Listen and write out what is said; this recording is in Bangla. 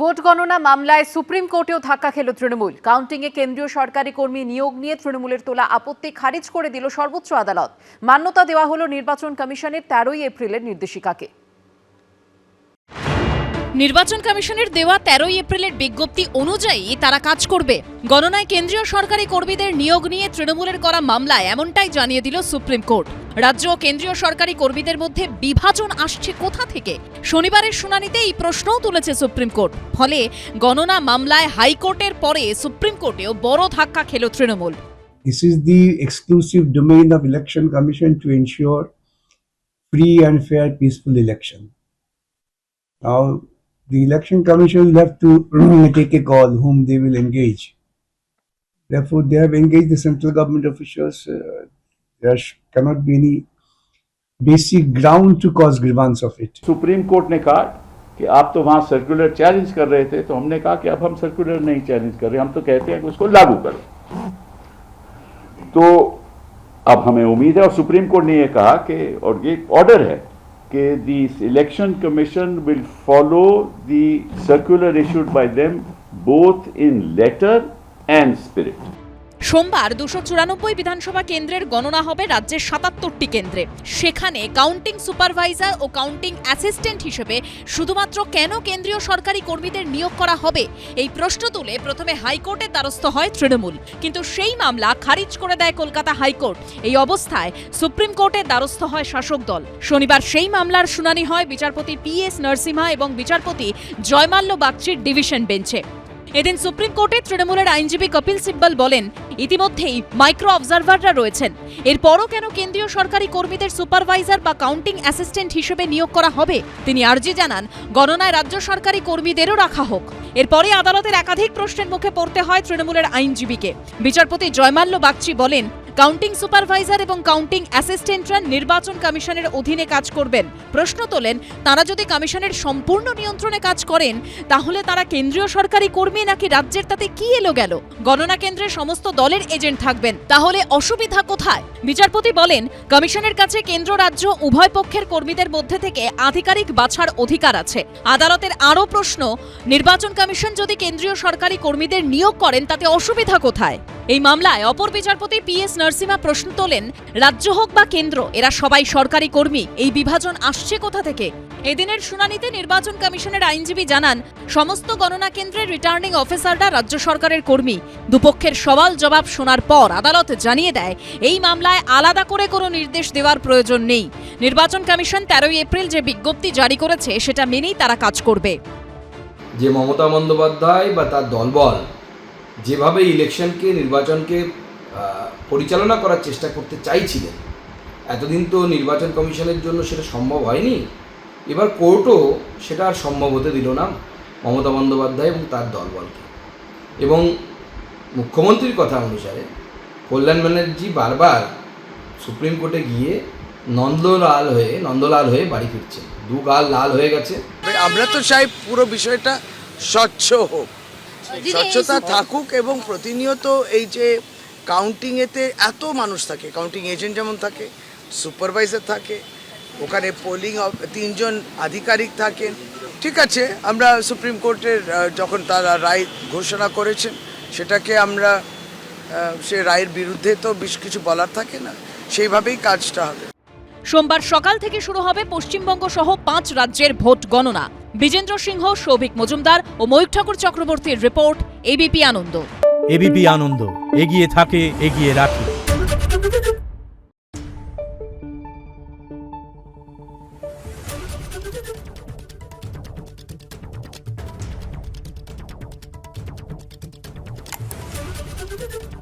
ভোট গণনা মামলায় সুপ্রিম কোর্টেও ধাক্কা খেল তৃণমূল। কাউন্টিংয়ে কেন্দ্রীয় সরকারি কর্মী নিয়োগ নিয়ে তৃণমূলের তোলা আপত্তি খারিজ করে দিল সর্বোচ্চ আদালত। মান্যতা দেওয়া হলো নির্বাচন কমিশনের 13ই এপ্রিলের নির্দেশিকাকে। নির্বাচন কমিশনের দেওয়া 13ই এপ্রিলের বিজ্ঞপ্তি অনুযায়ী তারা কাজ করবে। গণনায় কেন্দ্রীয় সরকারি কর্মীদের নিয়োগ নিয়ে তৃণমূলের করা মামলায় এমনটাই জানিয়ে দিল সুপ্রিম কোর্ট। রাজ্য ও কেন্দ্রীয় সরকারি কর্মীদের মধ্যে বিভাজন আসছে কোথা থেকে? শনিবারের শুনানিতে এই প্রশ্নও তুলেছে সুপ্রিম কোর্ট। ফলে গণনা মামলায় হাইকোর্টের পরে সুপ্রিম কোর্টেও বড় ধাক্কা খেল Trinamool. This is the exclusive domain of Election Commission to ensure free and fair, peaceful election. Now, the Election Commission will have to take a call whom they will engage. Therefore, they have engaged the central government officials. There cannot be any basic ground to cause grievance of it. Supreme court ने कहा कि आप तो वहां सर्कुलर चैलेंज कर रहे थे, तो हमने कहा कि अब हम सर्कुलर नहीं चैलेंज कर रहे, हम तो कहते हैं कि उसको लागू करो। तो अब हमें उम्मीद है, और सुप्रीम कोर्ट ने यह कहा कि, और ये ऑर्डर है कि the election commission will follow the circular issued by them both in letter and spirit. সোমবার 294 বিধানসভা কেন্দ্রের গণনা হবে রাজ্যের 77টি কেন্দ্রে। সেখানে কাউন্টিং সুপারভাইজার ও কাউন্টিং অ্যাসিস্ট্যান্ট হিসেবে শুধুমাত্র কেন কেন্দ্রীয় সরকারি কর্মীদের নিয়োগ করা হবে, এই প্রশ্ন তুলে প্রথমে হাইকোর্টের দ্বারস্থ হয় তৃণমূল। কিন্তু সেই মামলা খারিজ করে দেয় কলকাতা হাইকোর্ট। এই অবস্থায় সুপ্রিম কোর্টের দ্বারস্থ হয় শাসক দল। শনিবার সেই মামলার শুনানি হয় বিচারপতি PS নরসিমহা এবং বিচারপতি জয়মাল্য বাগচির ডিভিশন বেঞ্চে। এদিন সুপ্রিম কোর্টে তৃণমূলের আইনজীবী কপিল সিব্বল বলেন, ইতিমধ্যেই মাইক্রো অবজারভাররা রয়েছেন, এরপরও কেন কেন্দ্রীয় সরকারি কর্মীদের সুপারভাইজার বা কাউন্টিং অ্যাসিস্ট্যান্ট হিসেবে নিয়োগ করা হবে? তিনি আর্জি জানান গণনায় রাজ্য সরকারি কর্মীদেরও রাখা হোক। এরপরে আদালতের একাধিক প্রশ্নের মুখে পড়তে হয় তৃণমূলের আইনজীবীকে। বিচারপতি জয়মাল্য বাগচি বলেন, কাউন্টিং সুপারভাইজার এবং কাউন্টিং অ্যাসিস্ট্যান্টরা নির্বাচন কমিশনের অধীনে কাজ করবেন। প্রশ্ন তোলেন, তারা যদি কমিশনের সম্পূর্ণ নিয়ন্ত্রণে কাজ করেন, তাহলে তারা কেন্দ্রীয় সরকারি কর্মী নাকি রাজ্যের, তাতে কি এলো গেল? গণনা কেন্দ্রে সমস্ত দলের এজেন্ট থাকবেন, তাহলে অসুবিধা কোথায়? বিচারপতি বলেন, কমিশনের কাছে কেন্দ্র রাজ্য উভয় পক্ষের কর্মীদের মধ্যে থেকে আধিকারিক বাছার অধিকার আছে। আদালতের আরও প্রশ্ন, নির্বাচন কমিশন যদি কেন্দ্রীয় সরকারি কর্মীদের নিয়োগ করেন, তাতে অসুবিধা কোথায়? এই মামলায় অপর বিচারপতি PS নরসিমহা প্রশ্ন তোলেন, রাজ্য হোক বা কেন্দ্র, এরা সবাই সরকারি কর্মী, এই বিভাজন আসছে কোথা থেকে? এদিনের শুনানিতে নির্বাচন কমিশনের আইনজীবী জানান, সমস্ত গণনা কেন্দ্রের রিটার্নিং অফিসাররা রাজ্য সরকারের কর্মী। দুপক্ষের সওয়াল জবাব শোনার পর আদালত জানিয়ে দেয়, এই মামলায় আলাদা করে কোনো নির্দেশ দেওয়ার প্রয়োজন নেই। নির্বাচন কমিশন 13ই এপ্রিল যে বিজ্ঞপ্তি জারি করেছে, সেটা মেনেই তারা কাজ করবে। যে মমতা বন্দ্যোপাধ্যায় বা তার দলবল যেভাবে ইলেকশনকে, নির্বাচনকে পরিচালনা করার চেষ্টা করতে চাইছিলেন, এতদিন তো নির্বাচন কমিশনের জন্য সেটা সম্ভব হয়নি। এবার কোর্টও সেটা আর সম্ভব হতে দিল না মমতা বন্দ্যোপাধ্যায় এবং তার দলবলকে। এবং মুখ্যমন্ত্রীর কথা অনুসারে কল্যাণ ব্যানার্জি বারবার সুপ্রিম কোর্টে গিয়ে নন্দলাল হয়ে বাড়ি ফিরছেন, দু গাল লাল হয়ে গেছে। আমরা তো চাই পুরো বিষয়টা স্বচ্ছ হোক, স্বচ্ছতা থাকুক, এবং প্রতিনিয়ত এই যে কাউন্টিংয়েতে এত মানুষ থাকে, কাউন্টিং এজেন্ট যেমন থাকে, সুপারভাইজার থাকে, ওখানে পোলিং 3 জন আধিকারিক থাকেন। ঠিক আছে, আমরা সুপ্রিম কোর্টের যখন তারা রায় ঘোষণা করেছেন, সেটাকে আমরা সে রায়ের বিরুদ্ধে তো বেশ কিছু বলার থাকে না, সেইভাবেই কাজটা হবে। সোমবার সকাল থেকে শুরু হবে পশ্চিমবঙ্গ সহ 5 রাজ্যের ভোট গণনা। বিজেন্দ্র সিংহ, সৌভিক মজুমদার ও ময়ূখ ঠাকুর চক্রবর্তীর রিপোর্ট, ABP আনন্দ। ABP আনন্দ, এগিয়ে থাকে, এগিয়ে রাখে। Thank you.